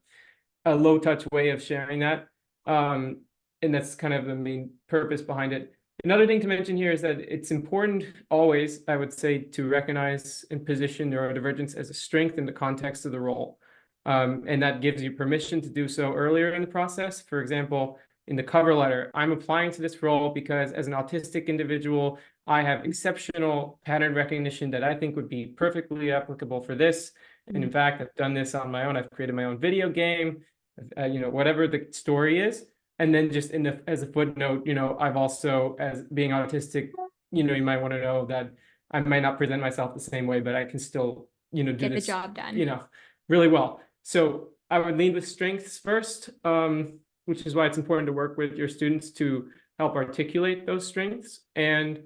a low touch way of sharing that. And that's kind of the main purpose behind it. Another thing to mention here is that it's important always, I would say, to recognize and position neurodivergence as a strength in the context of the role. And that gives you permission to do so earlier in the process. For example, in the cover letter, I'm applying to this role because as an autistic individual, I have exceptional pattern recognition that I think would be perfectly applicable for this. And in fact, I've done this on my own. I've created my own video game, whatever the story is. And then just as a footnote, I've also, as being autistic, you might want to know that I might not present myself the same way, but I can still, do Get this, the job done. Really well. So I would lead with strengths first, which is why it's important to work with your students to help articulate those strengths. And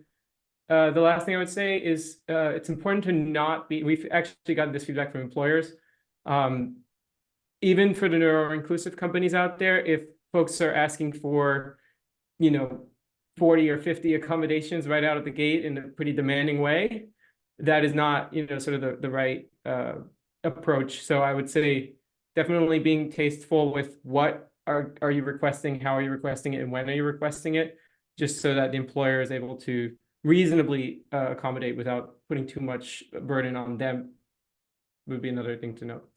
the last thing I would say is it's important to not be, we've actually gotten this feedback from employers, even for the neuro-inclusive companies out there, if folks are asking for, 40 or 50 accommodations right out of the gate in a pretty demanding way, that is not, sort of the right approach. So I would say definitely being tasteful with what are you requesting, how are you requesting it, and when are you requesting it, just so that the employer is able to reasonably accommodate without putting too much burden on them, would be another thing to note.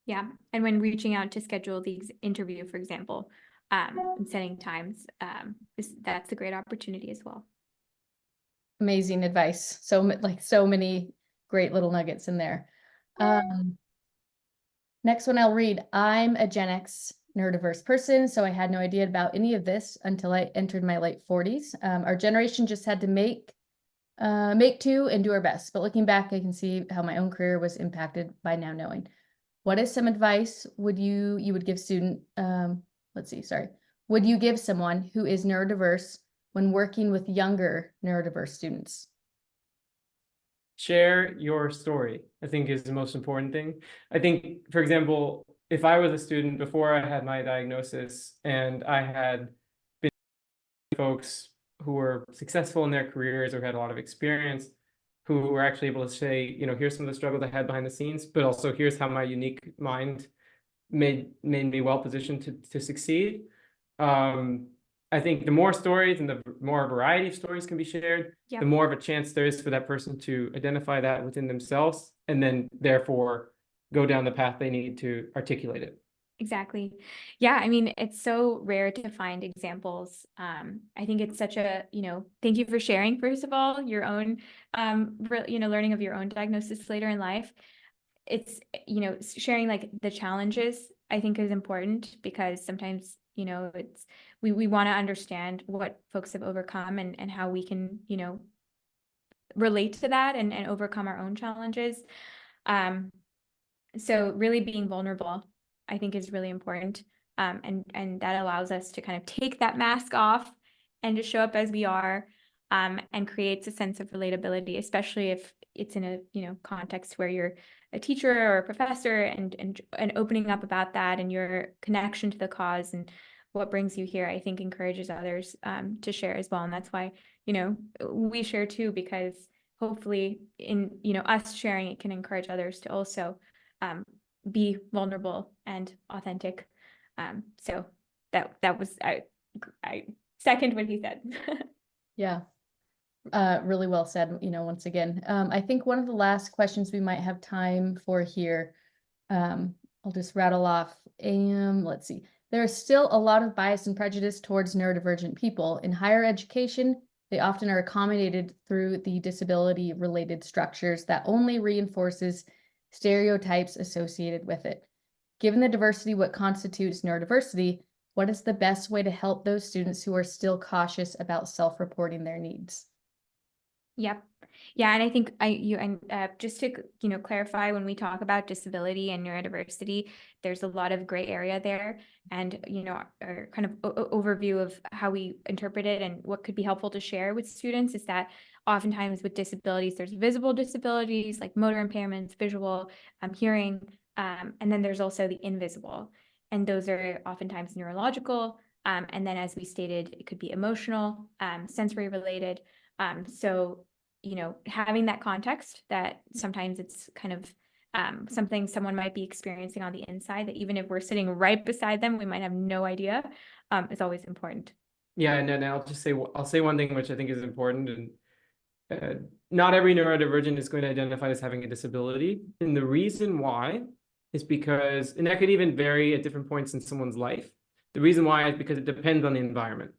Yeah, and when reaching out to schedule the interview, for example, and setting times, that's a great opportunity as well. Amazing advice. So many great little nuggets in there. Next one I'll read. I'm a Gen X neurodiverse person, so I had no idea about any of this until I entered my late 40s. Our generation just had to make do and do our best. But looking back, I can see how my own career was impacted by now knowing. What is some advice would you give student? Would you give someone who is neurodiverse when working with younger neurodiverse students? Share your story, I think, is the most important thing. I think, for example, if I was a student before I had my diagnosis and I had been folks who were successful in their careers or had a lot of experience, who were actually able to say, here's some of the struggles I had behind the scenes, but also here's how my unique mind made me well positioned to succeed. I think the more stories and the more variety of stories can be shared, Yeah. the more of a chance there is for that person to identify that within themselves and then therefore go down the path they need to articulate it. Exactly. Yeah, I mean, it's so rare to find examples. I think it's such a, thank you for sharing, first of all, your own, learning of your own diagnosis later in life. It's, sharing like the challenges, I think is important because sometimes, it's, we want to understand what folks have overcome and how we can, relate to that and overcome our own challenges. So really being vulnerable, I think, is really important. And that allows us to kind of take that mask off and just show up as we are, and creates a sense of relatability, especially if it's in a context where you're a teacher or a professor and opening up about that and your connection to the cause and what brings you here, I think encourages others to share as well. And that's why, we share too, because hopefully in, us sharing, it can encourage others to also be vulnerable and authentic. So that was, I second what he said. Yeah. Really well said, once again. I think one of the last questions we might have time for here, I'll just rattle off. Let's see. There is still a lot of bias and prejudice towards neurodivergent people. In higher education, they often are accommodated through the disability-related structures that only reinforces stereotypes associated with it. Given the diversity, what constitutes neurodiversity, what is the best way to help those students who are still cautious about self-reporting their needs? Yep. Yeah, and I think just to clarify, when we talk about disability and neurodiversity, there's a lot of gray area there, and our kind of overview of how we interpret it and what could be helpful to share with students is that oftentimes with disabilities, there's visible disabilities like motor impairments, visual, hearing, and then there's also the invisible, and those are oftentimes neurological, and then as we stated, it could be emotional, sensory related. So, having that context that sometimes it's kind of something someone might be experiencing on the inside that even if we're sitting right beside them, we might have no idea, is always important. Yeah, and then I'll say one thing which I think is important, and not every neurodivergent is going to identify as having a disability. And the reason why is because, and that could even vary at different points in someone's life. The reason why is because it depends on the environment.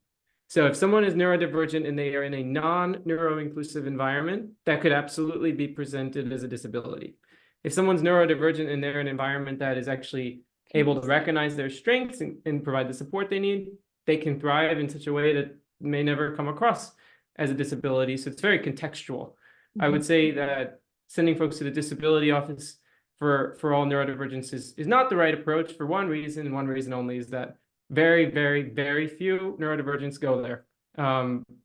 So if someone is neurodivergent and they are in a non-neuro-inclusive environment, that could absolutely be presented as a disability. If someone's neurodivergent and they're in an environment that is actually able to recognize their strengths and provide the support they need, they can thrive in such a way that may never come across as a disability. So it's very contextual. I would say that sending folks to the disability office for all neurodivergence is not the right approach for one reason, and one reason only is that very, very, very few neurodivergents go there.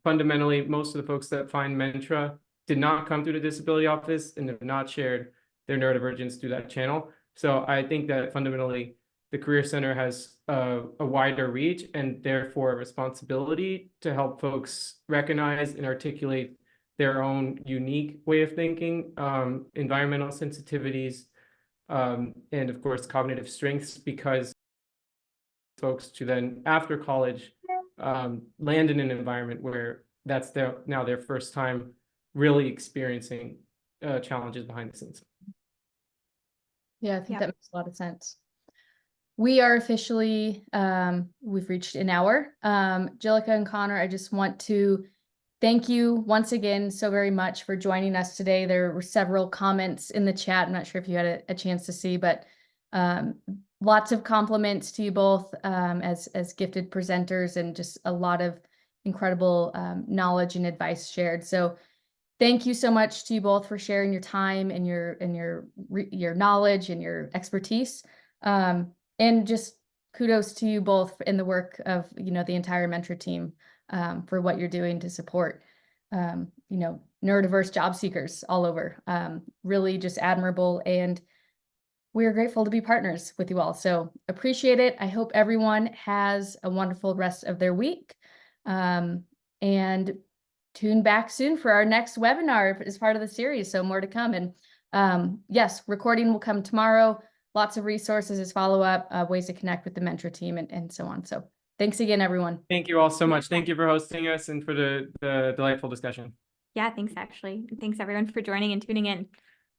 Fundamentally, most of the folks that find Mentra did not come through the disability office and have not shared their neurodivergence through that channel. So I think that fundamentally the Career Center has a wider reach and therefore a responsibility to help folks recognize and articulate their own unique way of thinking, environmental sensitivities, and of course, cognitive strengths, because folks to then after college land in an environment where that's now their first time really experiencing challenges behind the scenes. Yeah, I think that makes a lot of sense. We are officially, we've reached an hour. Jhillika and Conner, I just want to thank you once again so very much for joining us today. There were several comments in the chat. I'm not sure if you had a chance to see, but lots of compliments to you both as gifted presenters, and just a lot of incredible knowledge and advice shared. So thank you so much to you both for sharing your time and your knowledge and your expertise. And just kudos to you both in the work of the entire Mentra team for what you're doing to support neurodiverse job seekers all over. Really just admirable, and we are grateful to be partners with you all. So appreciate it. I hope everyone has a wonderful rest of their week. And tune back soon for our next webinar as part of the series. So more to come. And yes, recording will come tomorrow. Lots of resources as follow-up, ways to connect with the Mentra team and so on. So Thanks again, everyone. Thank you all so much. Thank you for hosting us and for the delightful discussion. Yeah, thanks, actually. Thanks, everyone, for joining and tuning in.